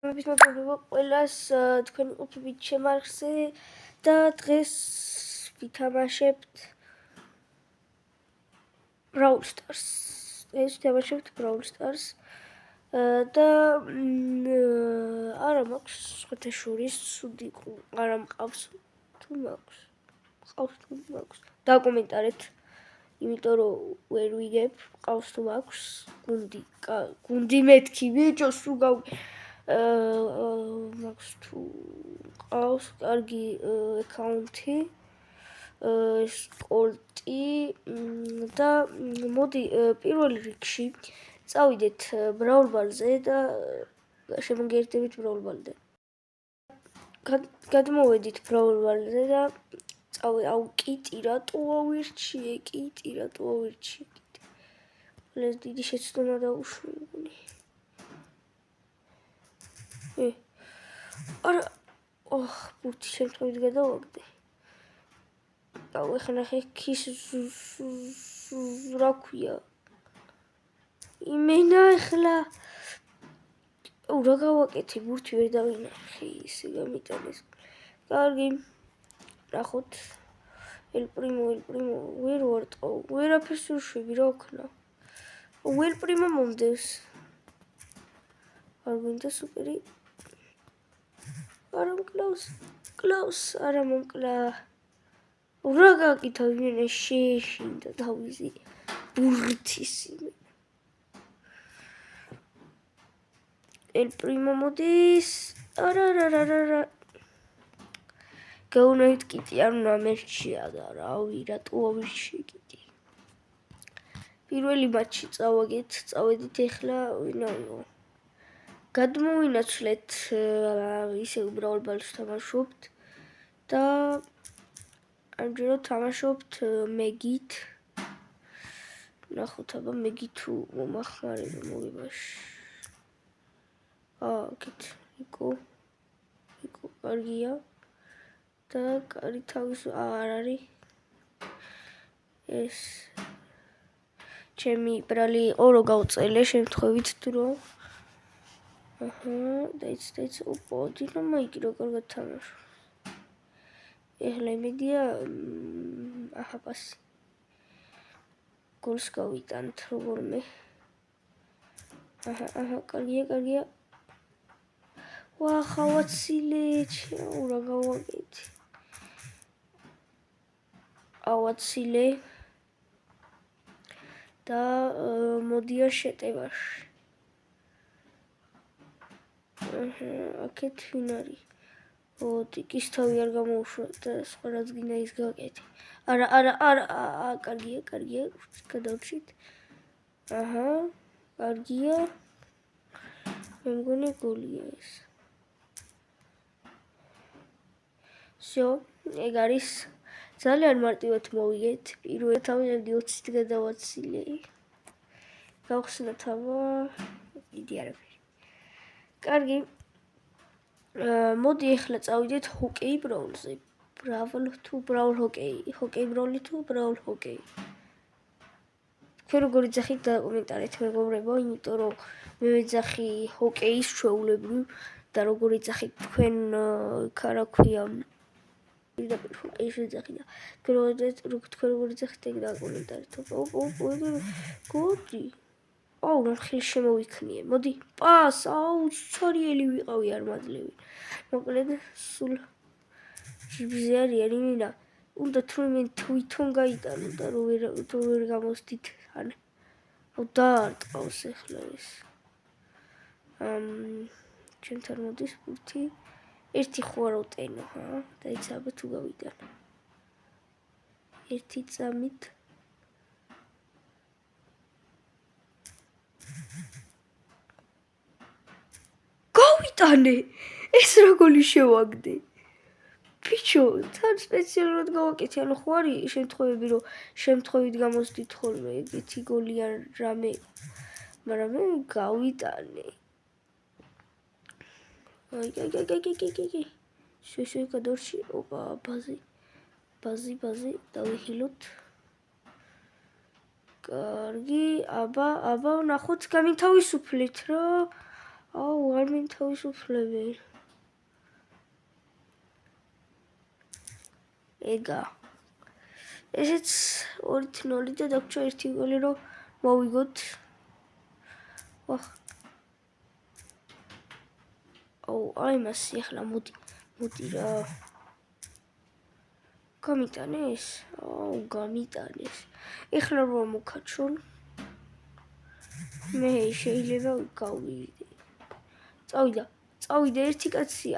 მოგება ყველას თქვენი ყოფებით შემარხზე და დღეს ვითამაშებთ Brawl Stars. და არა მაქვს სხვათა შორის ცუდი არა მყავს თუ მაქვს. დაკომენტარეთ. იმიტომ რომ ვერ ვიგებ, ყავს თუ მაქვს გუნდი მეთქი ბიჭო სულ მაქვს თუ ყავს კარგი აკაუნთი სპორტი და მოდი პირველ რიგში წავიდეთ Brawl Ball-ზე და შემოგერთებით Brawl Ball-დან. გადმოვედით Brawl Ball-ზე და კიტი რატო ავირჩიე, ეს დიდი შეცდომა დაუშვი. არა, ბურთი შემთხვევით გადავაგდე. ეხლა ნახე ქის რა ქვია? იმენა ეხლა რა გავაკეთე, ბურთი ვერ დავინახე, ისე გამიტანეს. კარგი, ნახოთ. El Primo, ვერ ვარტყავ, ვერაფერს ვერ შვები, რა ვქნა. El Primo მომდევს. არ გვინდა სუპერი. არა მკლავს, არა მომკლა. რა გაკითხავ, იმენა შეეშინდა თავისი ბურთის იმენა. El Primo მოდის. არა. გაუნავით კიტი არ უნდა მერჩია და რავი რატო ავირჩიე კიტი. პირველი მატჩი წავედით ეხლა ვინაო. გადმოვინაცვლეთ ისე Brawl Ball-ს თამაშობთ და ამჯერად თამაშობთ მეგით. ნახოთ აბა მეგი თუ მომახმარება მოგებაში. აქეთ იკო კარგია. და კარი თავის არ არის ეს ჩემი ბრალი იყო რო გავწელე შემთხვევით დრო დაიც ოპო დინამო იგი რო კარგად თამაშობს ეხლა იმედია პასი გოლს გავიტანთ როგორმე კარგია ხავაცილე რა გავაკეთე ავაცილე და მოდია შეტევაში. აქეთ ვინ არის? ტიკის თავი არ გამოუშვა და სხვა რაც გინდა ის გავაკეთე. არა, კარგია, გადავჭით. კარგია. მე მგონი გოლია ეს. всё, ეგ არის ძალიან მარტივად მოვიგეთ. პირველ თავიანთი 20-ით გადავაცილე. გავხსნათ აბა დიდი არაფერი. კარგი. მოდი ახლა წავიდეთ ჰოკეი ბრაულზე. Brawl ჰოკეი. თქვენ როგორ იძახით დაკომენტარეთ მეგობრებო, იმიტომ რომ მე ვეძახი ჰოკეის ჩვეულებრივ და როგორ იძახით თქვენ რა ქვია პირდაპირ ჰოკეის ვეძახი და თქვენ როგორ იძახით ეგ დაკომენტარეთ. გოდი. რა ხელი შემოვიქნიე. მოდი. პას, ცარიელი ვიყავი არ მადლები. მოკლედ სულ ჯიბზე არის იმენა. უნდა თურმე თვითონ გაიტანო და რო ვერ გამოსდით ან დაარტყავს ახლა ეს. ჩემთან მოდის ბურთი. ერთი ხო არ ვტენო, დაიცა აბა თუ გავიტანო. ერთი წამით. გავიტანე! ეს რა გოლი შევაგდე? ბიჭო, თან სპეციალურად გავაკეთე, ანუ ხო არის შემთხვევები, რომ შემთხვევით გამოსდით ხოლმე ეგეთი გოლი არ რამე, მაგრამ მე გავიტანე. აი. შე გადორში, ოპა, ბაზი, დავიხილოთ. კარგი, აბა, ნახოთ, გამითავისუფლეთ რა. აუ, არ მინდა თავისუფლები. ეგა. ესეც 2-0 და დაგჭა ერთი გოლი რომ მოვიგოთ. ვახ. აუ, აი მასი ახლა მოდი რა. გამიტანეს? აუ, გამიტანეს. ეხლა რომ მოვქაჩვენ. მე შეიძლება გავიდე. წავიდა ერთი კაცი,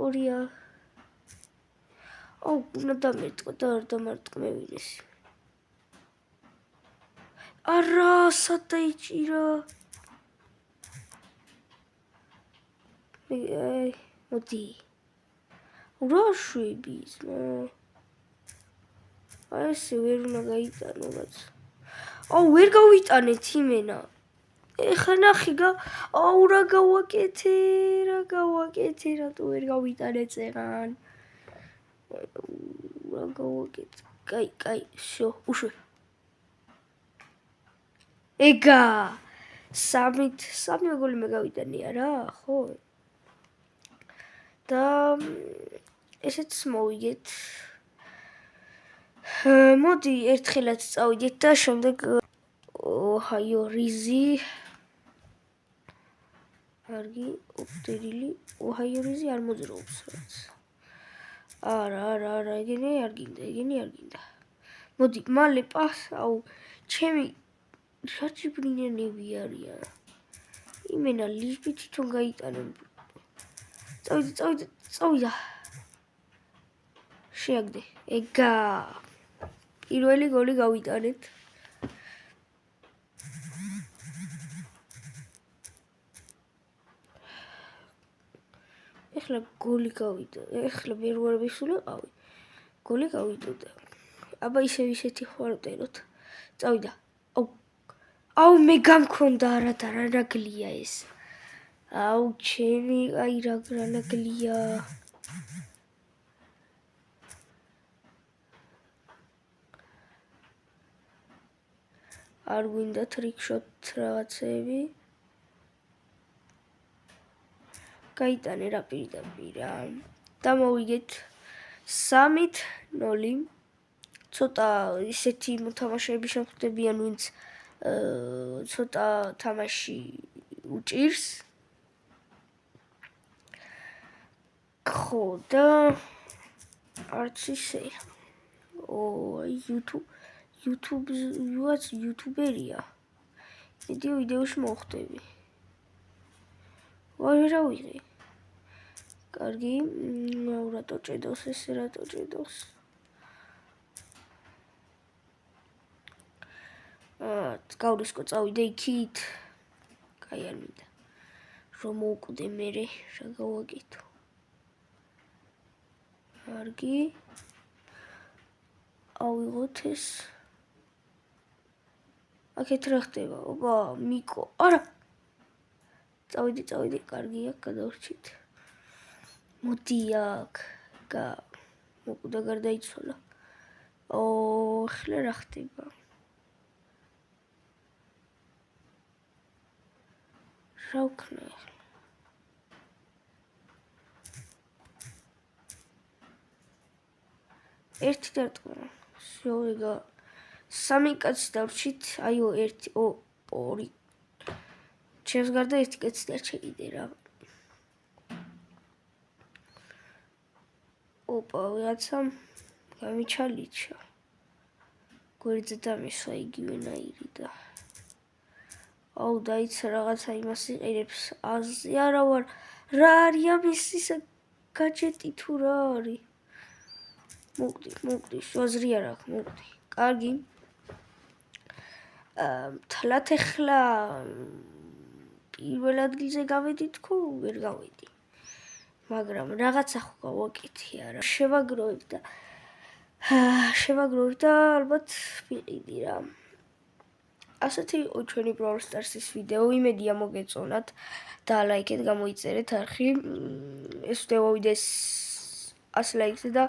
ორია. აუ, უნდა დამერტყო და არ დამარტყმევინეს. არა, სად დაიჭირა? მოდი. რა შვების? აი ესე ვერ უნდა გაიტანო რაც. აუ, ვერ გავიტანეთ იმენა. ეხლა ნახე აუ, რა გავაკეთე, რატო ვერ გავიტანე წერან? რა გავაკეთე? კაი, всё, უშვე. ეგა. 3 გოლი მე გავიტანია რა, ხო? და ესეც მოვიგეთ. მოდი ერთხელაც წავიდეთ და შემდეგ ოჰაიო რიზი. კარგი, ოპტერილი, ოჰაიო რიზი არ მოძრაობს რაც. არა, ეგენი არ გინდა. მოდი, მალე პას, აუ, ჩემი რაჭიბრინიანები არიან. იმენა ლიზბი თვითონ გაიტანენ. წავიდა. შეაგდე. ეგა. პირველი გოლი გავიტანეთ. ეხლა გოლი გავიდა. ეხლა ვერ ვარ ვისულიყავი. გოლი გავიდოდა. აბა ისეთი ხوارტეროთ. წავიდა. აუ, მე გამქონდა რა ნაგლია ეს. აუ, ჩემი აი რა ნაგლია. არ გვინდა ტრიკშოტ რაღაცები. გაიტანე რა პირდაპირა. და მოვიგეთ 3-0. ცოტა ისეთი მოთამაშეები შემხვდებიან, ვინც ცოტა თამაში უჭირს. ხო და არც ისე. YouTuberია. ვიდეოში მოხვდები. რა ვიღე. კარგი, რატო ჭედავს ესე, გავრისკო წავიდე იქით. კაი არ მინდა. რომ მოვკვდე მერე, რა გავაკეთო. კარგი. ავიღოთ ეს. აქეთ რა ხდება? ოპა, მიკო. არა. წავიდი, კარგია, გადავრჩით. მოდი აქ. მოკვდა გარდაიცვალა. ახლა რა ხდება? რა ვქნა ახლა? ერთი დარტყმა. всё, ეგა. 3 კაცი დავრჩით. აიო, 1, 2. ჩემს გარდა ერთი კაცი დარჩა კიდე რა. ოპა, ვიღაცა გამიჩალიჩა. გვერდზე დამისვა იგივენაირი და აუ, დაიცა რაღაცა იმას იყირებს. აზი არა ვარ. რა არის ამის ისა გაჯეტი თუ რა არის? მოვკვდი, აზრი არ აქვს, მოვკვდი. კარგი. თლათ ახლა პირველ ადგილზე გავედი თქო, ვერ გავედი. მაგრამ რაღაცა ხო გავაკეთე არა. შევაგროვებ და ალბათ ვიყიდი რა. ასეთი იყო ჩვენი Brawl Stars-ის ვიდეო. იმედია მოგეწონათ და ლაიქეთ, გამოიწერეთ არხი. ეს ვიდეო ვიდეს 100 ლაიქზე და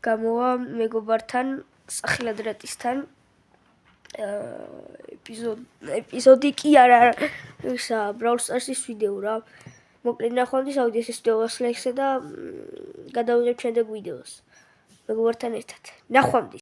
გამოვა მეგობართან, სახელად რატისთან. ეპიზოდი კი არა ისა Brawl Stars-ის ვიდეო რა. მოკლედ ნახვამდის აუდიოს ეს ვიდეო ლაიქსა და გადავიღებ შემდეგ ვიდეოს. მეგობართან ერთად. ნახვამდის.